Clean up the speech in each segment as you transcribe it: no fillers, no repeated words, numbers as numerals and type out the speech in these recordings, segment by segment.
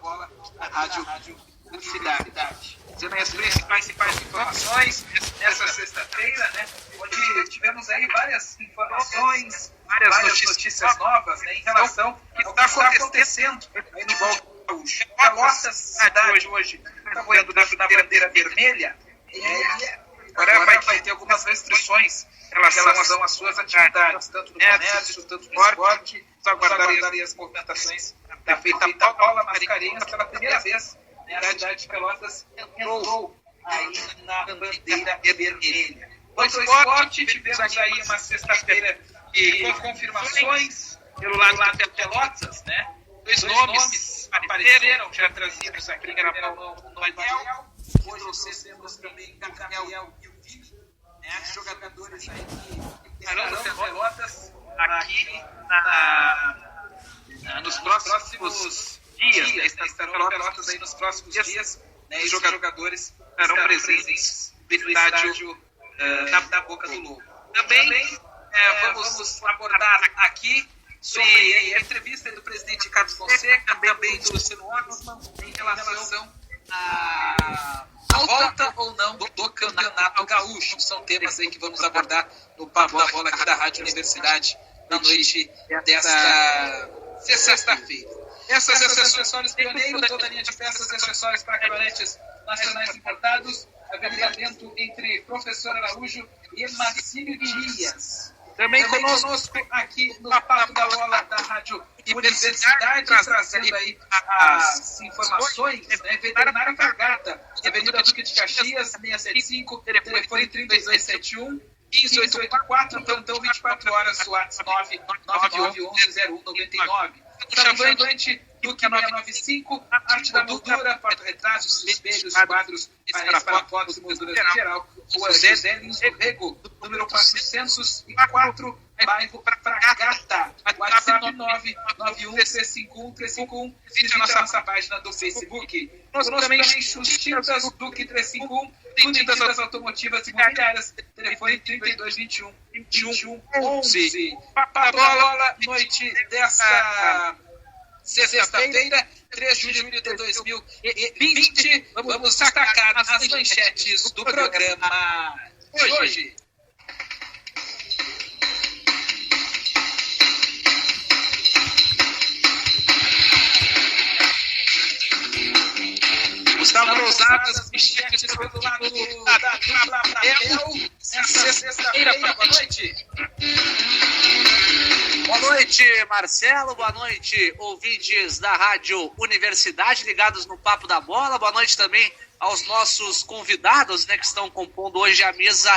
Bola, a Rádio Cidade. Trazendo as principais informações nessa sexta-feira, né? Onde tivemos aí várias informações, várias notícias novas, né, em relação ao que está acontecendo aí no futebol gaúcho. Pelotas, cidade hoje, apoiando na bandeira vermelha. Agora vai ter algumas restrições em relação às suas atividades, tanto no comércio, tanto no esporte. Vamos aguardar as movimentações da feita Paula Mascarenhas pela primeira vez. A cidade de Pelotas entrou aí na bandeira vermelha. No esporte, tivemos aí uma sexta-feira com confirmações pelo lado de Pelotas, né? Dois nomes apareceram, já trazidos aqui no Daniel. Hoje trouxemos também Gabriel e o Vini, né? Jogadores aí que estarão no Pelotas aqui nos próximos dias, né? Estarão no Pelotas aí nos próximos dias, né? E os jogadores estarão presentes no estádio da Boca do Lobo. Também vamos abordar aqui sobre a entrevista do presidente Ricardo Fonseca, também do Luciano Osman, em relação à volta ou não do Campeonato Gaúcho. São temas aí que vamos abordar no Papo da Bola aqui da Rádio Universidade na noite desta sexta-feira. Essas acessórios pioneiros, toda a linha de peças e acessórios para caminhonetes nacionais importados, avaliamento entre Professor Araújo e Marcílio Irias. Também conosco aqui no Papo da Bola da Rádio Universidade, trazendo aí as informações, né? Veterinária Fragata, Avenida Duque de Caxias, 675, telefone 3271, 1584, plantão 24 horas, WhatsApp 999110199. Chavante Duque 695, arte da moldura, porta-retratos, espelhos, quadros, para fotos e molduras em geral. Rua José Lins do Rego, número 404, bairro Fragata. WhatsApp 991351351. Visite a nossa página do Facebook. Nós também Tintas Duque 351, tintas automotivas e imobiliárias. Telefone 3221-2111. Papo Bola, noite dessa sexta-feira, 3 de julho de 2020. Vamos destacar as manchetes do programa hoje. Gustavo Rosadas, manchetes pelo lado da dupla Brabel, nessa sexta-feira. Boa noite. Boa noite, Marcelo. Boa noite, ouvintes da Rádio Universidade ligados no Papo da Bola. Boa noite também aos nossos convidados, né, que estão compondo hoje a mesa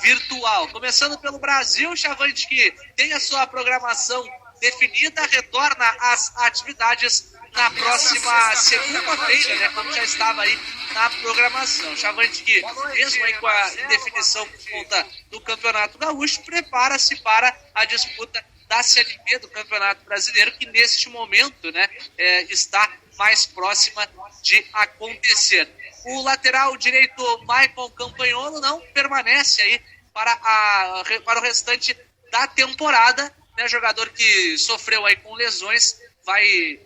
virtual. Começando pelo Brasil, Chavante, que tem a sua programação definida, retorna às atividades na próxima segunda-feira, né, como já estava aí na programação. Chavante, que mesmo aí com a indefinição por conta do Campeonato Gaúcho, prepara-se para a disputa da Série B do Campeonato Brasileiro, que neste momento, né, está mais próxima de acontecer. O lateral direito Maicon Campagnolo não permanece aí para o restante da temporada, né, jogador que sofreu aí com lesões, vai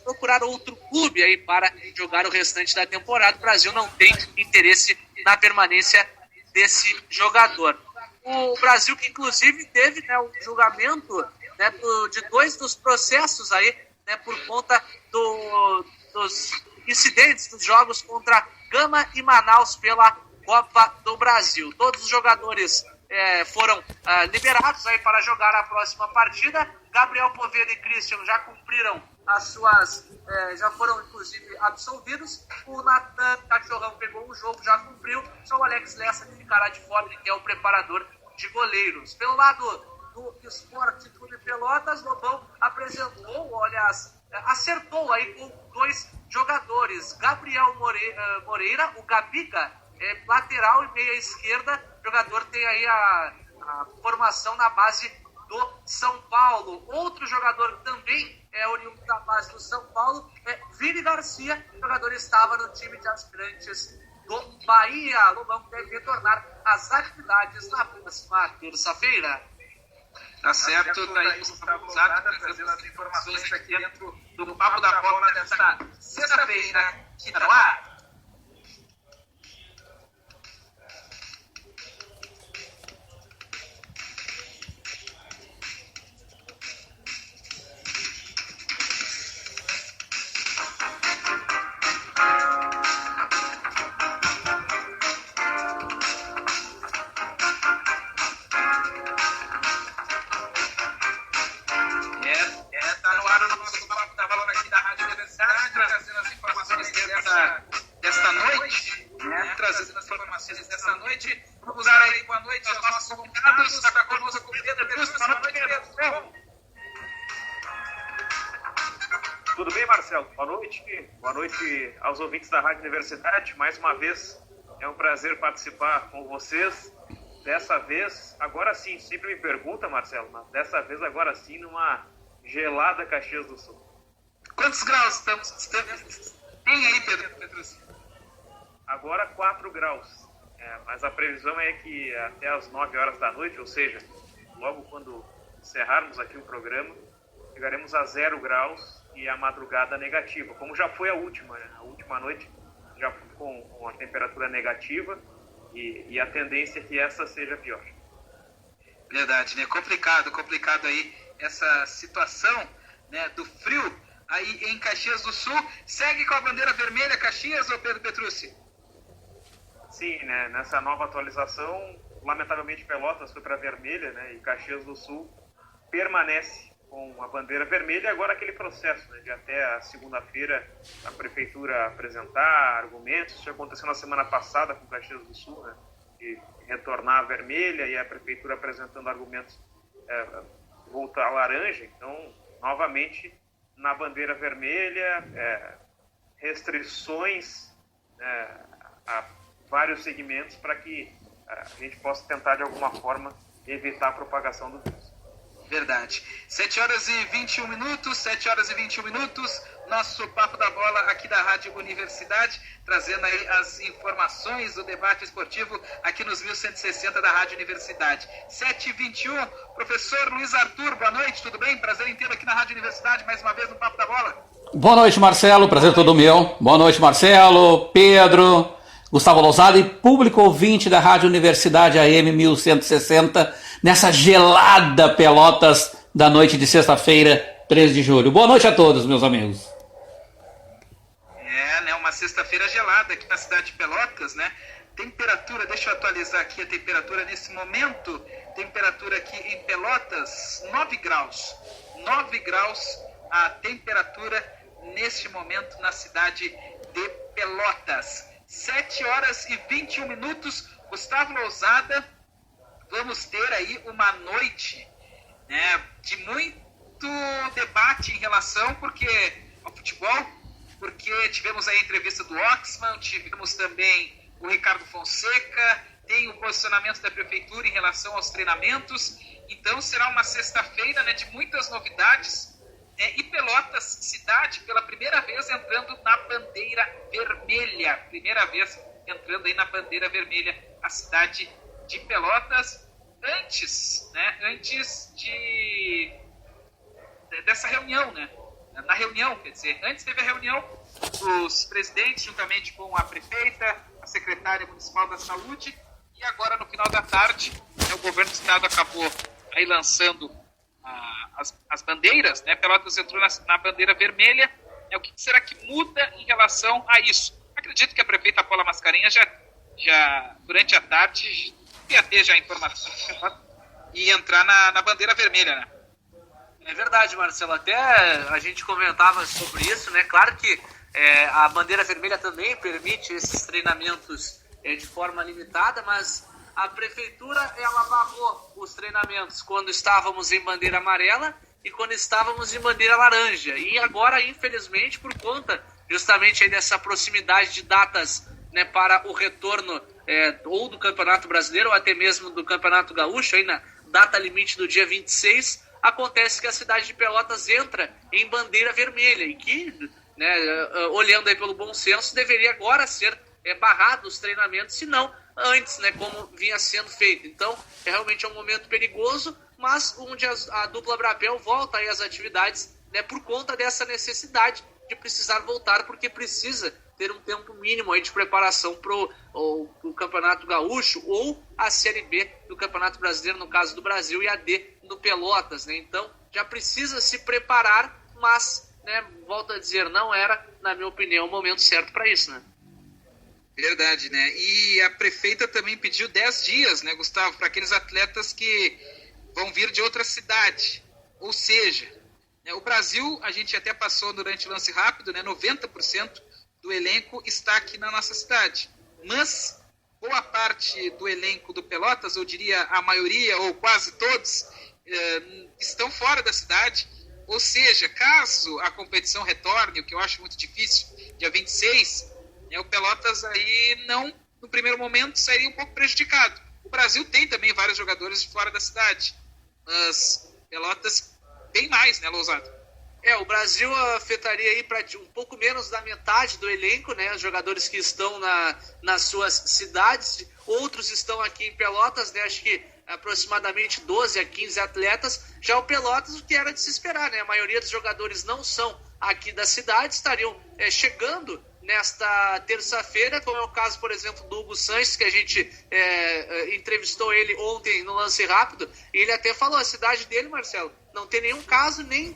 procurar outro clube aí para jogar o restante da temporada. O Brasil não tem interesse na permanência desse jogador. O Brasil, que inclusive teve, né, um julgamento, né, de 2 dos processos aí, né, por conta dos incidentes dos jogos contra Gama e Manaus pela Copa do Brasil. Todos os jogadores foram liberados aí para jogar a próxima partida. Gabriel Poveda e Christian já cumpriram as suas, já foram inclusive absolvidos. O Natan Cachorrão pegou o jogo, já cumpriu. Só o Alex Lessa que ficará de fora, que é o preparador de goleiros. Pelo lado do Esporte Clube Pelotas, Lobão acertou aí com 2 jogadores. Gabriel Moreira, o Gabiga, lateral e meia esquerda. O jogador tem aí a formação na base do São Paulo. Outro jogador também oriundo da base do São Paulo é Vini Garcia. O jogador estava no time de aspirantes do Bahia. Lobão deve retornar às atividades na próxima terça-feira. Tá certo, tá aí Gustavo Rosadas trazendo as informações aqui dentro do Papo da Bola desta sexta-feira, que está no ar. Tudo bem, Marcelo? Boa noite. Boa noite aos ouvintes da Rádio Universidade. Mais uma vez, é um prazer participar com vocês. Dessa vez, agora sim, sempre me pergunta, Marcelo, mas dessa vez, agora sim, numa gelada Caxias do Sul. Quantos graus estamos? Tem aí, Pedro? Agora 4 graus. Mas a previsão é que até as 9 horas da noite, ou seja, logo quando encerrarmos aqui o programa, chegaremos a 0 graus e a madrugada negativa, como já foi a última, né? A última noite já foi com a temperatura negativa e a tendência é que essa seja pior. Verdade, né? Complicado aí essa situação, né, do frio aí em Caxias do Sul. Segue com a bandeira vermelha Caxias, ou Pedro Petrucci? Sim, né? Nessa nova atualização, lamentavelmente Pelotas foi para vermelha, né? E Caxias do Sul permanece com a bandeira vermelha. Agora aquele processo, né, de até a segunda-feira a prefeitura apresentar argumentos. Isso aconteceu na semana passada com Caxias do Sul, né, de retornar a vermelha e a prefeitura apresentando argumentos voltar a laranja. Então, novamente, na bandeira vermelha, restrições a vários segmentos para que a gente possa tentar, de alguma forma, evitar a propagação do vírus. Verdade. 7 horas e 21 minutos, nosso Papo da Bola aqui da Rádio Universidade, trazendo aí as informações do debate esportivo aqui nos 1160 da Rádio Universidade. 7h21, professor Luiz Arthur, boa noite, tudo bem? Prazer em tê-lo aqui na Rádio Universidade, mais uma vez no Papo da Bola. Boa noite, Marcelo, prazer todo meu. Boa noite, Marcelo, Pedro, Gustavo Lousada e público ouvinte da Rádio Universidade AM 1160, nessa gelada Pelotas da noite de sexta-feira, 13 de julho. Boa noite a todos, meus amigos. Né, uma sexta-feira gelada aqui na cidade de Pelotas, né? Temperatura, deixa eu atualizar aqui a temperatura nesse momento. Temperatura aqui em Pelotas, 9 graus. 9 graus a temperatura neste momento na cidade de Pelotas. 7 horas e 21 minutos, Gustavo Lousada. Vamos ter aí uma noite, né, de muito debate em relação ao futebol, porque tivemos aí a entrevista do Oxman, tivemos também o Ricardo Fonseca, tem o posicionamento da prefeitura em relação aos treinamentos. Então será uma sexta-feira, né, de muitas novidades, e Pelotas, cidade, pela primeira vez entrando na bandeira vermelha. Primeira vez entrando aí na bandeira vermelha, a cidade de Pelotas, antes dessa reunião, né? Na reunião, quer dizer, antes teve a reunião dos presidentes, juntamente com a prefeita, a secretária municipal da saúde, e agora no final da tarde, o governo do estado acabou aí lançando as bandeiras, né? Pelotas entrou na bandeira vermelha. O que será que muda em relação a isso? Acredito que a prefeita Paula Mascarenhas já durante a tarde ia ter já a informação e entrar na bandeira vermelha, né? É verdade, Marcelo. Até a gente comentava sobre isso, né? Claro que a bandeira vermelha também permite esses treinamentos de forma limitada, mas a prefeitura, ela barrou os treinamentos quando estávamos em bandeira amarela e quando estávamos em bandeira laranja. E agora, infelizmente, por conta justamente aí dessa proximidade de datas, né, para o retorno ou do Campeonato Brasileiro ou até mesmo do Campeonato Gaúcho, aí na data limite do dia 26, acontece que a cidade de Pelotas entra em bandeira vermelha e que, né, olhando aí pelo bom senso, deveria agora ser barrado os treinamentos, se não antes, né, como vinha sendo feito. Então, realmente um momento perigoso, mas onde a dupla Brapel volta aí às atividades né, por conta dessa necessidade de precisar voltar, porque precisa ter um tempo mínimo aí de preparação para o Campeonato Gaúcho ou a Série B do Campeonato Brasileiro, no caso do Brasil, e a D do Pelotas, né? Então já precisa se preparar, mas, né, volto a dizer, não era, na minha opinião, o momento certo para isso, né? Verdade, né? E a prefeita também pediu 10 dias, né, Gustavo, para aqueles atletas que vão vir de outra cidade. Ou seja, né, o Brasil, a gente até passou durante o lance rápido, né, 90% do elenco está aqui na nossa cidade. Mas boa parte do elenco do Pelotas, eu diria a maioria ou quase todos, estão fora da cidade. Ou seja, caso a competição retorne, o que eu acho muito difícil, dia 26, o Pelotas aí não, no primeiro momento, sairia um pouco prejudicado. O Brasil tem também vários jogadores de fora da cidade, mas Pelotas bem mais, né, Lousado? O Brasil afetaria aí para um pouco menos da metade do elenco, né? Os jogadores que estão nas suas cidades, outros estão aqui em Pelotas, né? Acho que aproximadamente 12 a 15 atletas. Já o Pelotas, o que era de se esperar, né? A maioria dos jogadores não são aqui da cidade, estariam chegando nesta terça-feira, como é o caso, por exemplo, do Hugo Sanches, que a gente entrevistou ele ontem no Lance Rápido, e ele até falou, a cidade dele, Marcelo, não tem nenhum caso nem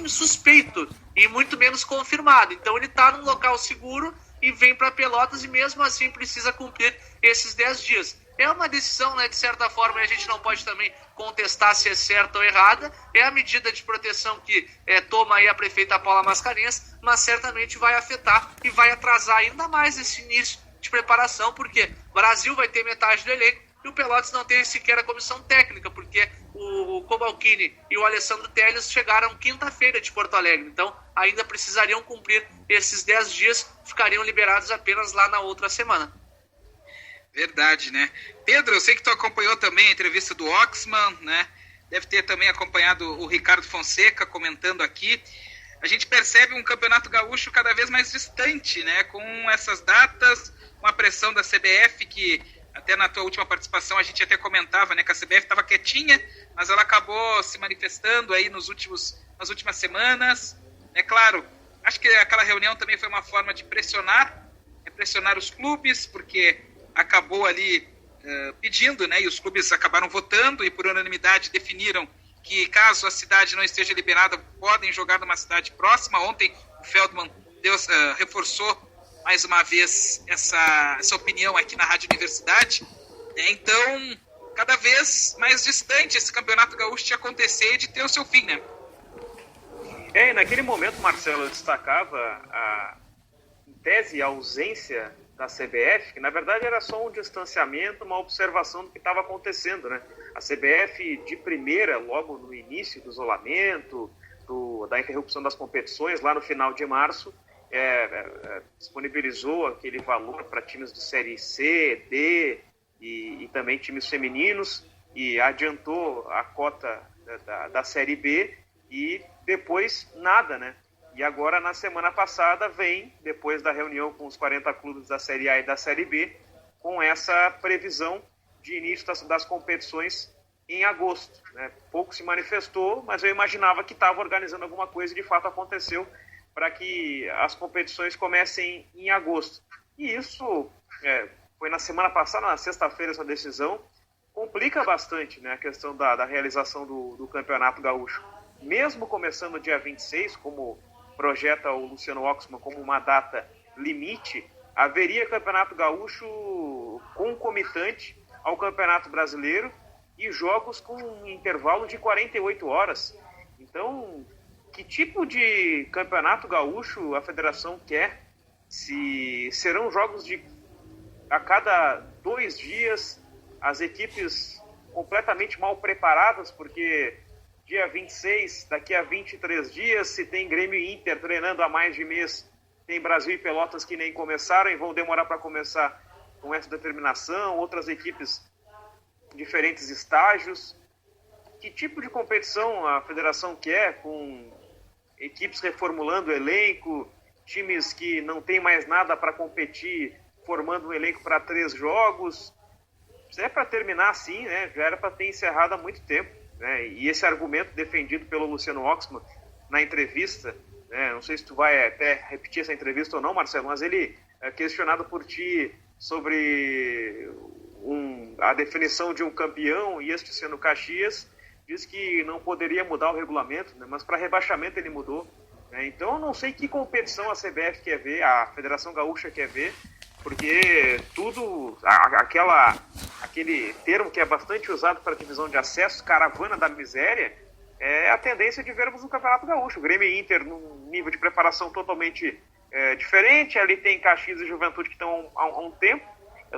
suspeito, e muito menos confirmado. Então ele está num local seguro e vem para Pelotas, e mesmo assim precisa cumprir esses 10 dias. É uma decisão, né, de certa forma, a gente não pode também contestar se é certa ou errada. É a medida de proteção que toma aí a prefeita Paula Mascarenhas, mas certamente vai afetar e vai atrasar ainda mais esse início de preparação, porque o Brasil vai ter metade do elenco e o Pelotas não tem sequer a comissão técnica, porque o Cobalcini e o Alessandro Telles chegaram quinta-feira de Porto Alegre. Então ainda precisariam cumprir esses 10 dias, ficariam liberados apenas lá na outra semana. Verdade, né? Pedro, eu sei que tu acompanhou também a entrevista do Oxman, né? Deve ter também acompanhado o Ricardo Fonseca comentando aqui. A gente percebe um campeonato gaúcho cada vez mais distante, né? Com essas datas, com a pressão da CBF, que até na tua última participação a gente até comentava, né? Que a CBF estava quietinha, mas ela acabou se manifestando aí nas últimas semanas. É claro, acho que aquela reunião também foi uma forma de pressionar os clubes, porque acabou ali pedindo, né, e os clubes acabaram votando e por unanimidade definiram que caso a cidade não esteja liberada, podem jogar numa cidade próxima. Ontem o Feldman reforçou mais uma vez essa opinião aqui na Rádio Universidade. Então, cada vez mais distante esse campeonato gaúcho de acontecer e de ter o seu fim, né? Naquele momento, Marcelo, eu destacava em tese a ausência da CBF, que na verdade era só um distanciamento, uma observação do que estava acontecendo, né? A CBF, de primeira, logo no início do isolamento, da interrupção das competições, lá no final de março, disponibilizou aquele valor para times de Série C, D e também times femininos, e adiantou a cota da Série B, e depois nada, né? E agora, na semana passada, vem, depois da reunião com os 40 clubes da Série A e da Série B, com essa previsão de início das competições em agosto, né? Pouco se manifestou, mas eu imaginava que estava organizando alguma coisa e de fato aconteceu para que as competições comecem em agosto. E isso foi na semana passada, na sexta-feira, essa decisão complica bastante, né, a questão da realização do Campeonato Gaúcho. Mesmo começando dia 26, como projeta o Luciano Oxman como uma data limite, haveria Campeonato Gaúcho concomitante ao Campeonato Brasileiro e jogos com um intervalo de 48 horas. Então, que tipo de Campeonato Gaúcho a federação quer? Se serão jogos a cada 2 dias, as equipes completamente mal preparadas, porque dia 26, daqui a 23 dias, se tem Grêmio e Inter treinando há mais de mês, tem Brasil e Pelotas que nem começaram e vão demorar para começar com essa determinação, outras equipes em diferentes estágios. Que tipo de competição a federação quer, com equipes reformulando o elenco, times que não tem mais nada para competir, formando um elenco para 3 jogos? Se é para terminar assim, né, já era para ter encerrado há muito tempo. Né? E esse argumento defendido pelo Luciano Oxman, na entrevista, né, não sei se tu vai até repetir essa entrevista ou não, Marcelo, mas ele é questionado por ti sobre a definição de um campeão, e este sendo Caxias, diz que não poderia mudar o regulamento, né, mas para rebaixamento ele mudou. Né, então eu não sei que competição a CBF quer ver, a Federação Gaúcha quer ver, porque tudo, aquele termo que é bastante usado para a divisão de acesso, caravana da miséria, é a tendência de vermos no Campeonato Gaúcho. O Grêmio e Inter num nível de preparação totalmente diferente, ali tem Caxias e Juventude que estão há um tempo,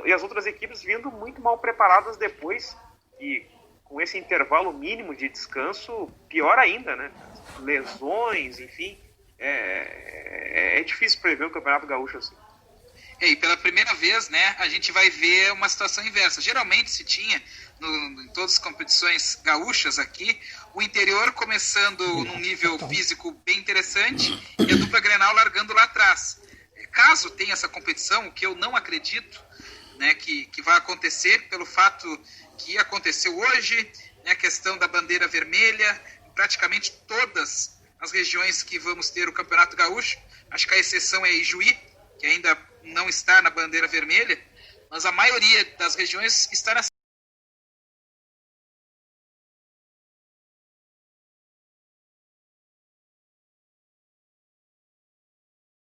e as outras equipes vindo muito mal preparadas depois, e com esse intervalo mínimo de descanso, pior ainda, né? Lesões, enfim, é difícil prever o Campeonato Gaúcho assim. E pela primeira vez, né, a gente vai ver uma situação inversa. Geralmente se tinha, em todas as competições gaúchas aqui, o interior começando num nível físico bem interessante e a dupla Grenal largando lá atrás. Caso tenha essa competição, o que eu não acredito, né, que vai acontecer, pelo fato que aconteceu hoje, né, a questão da bandeira vermelha, em praticamente todas as regiões que vamos ter o Campeonato Gaúcho, acho que a exceção é Ijuí, que ainda não está na bandeira vermelha, mas a maioria das regiões está na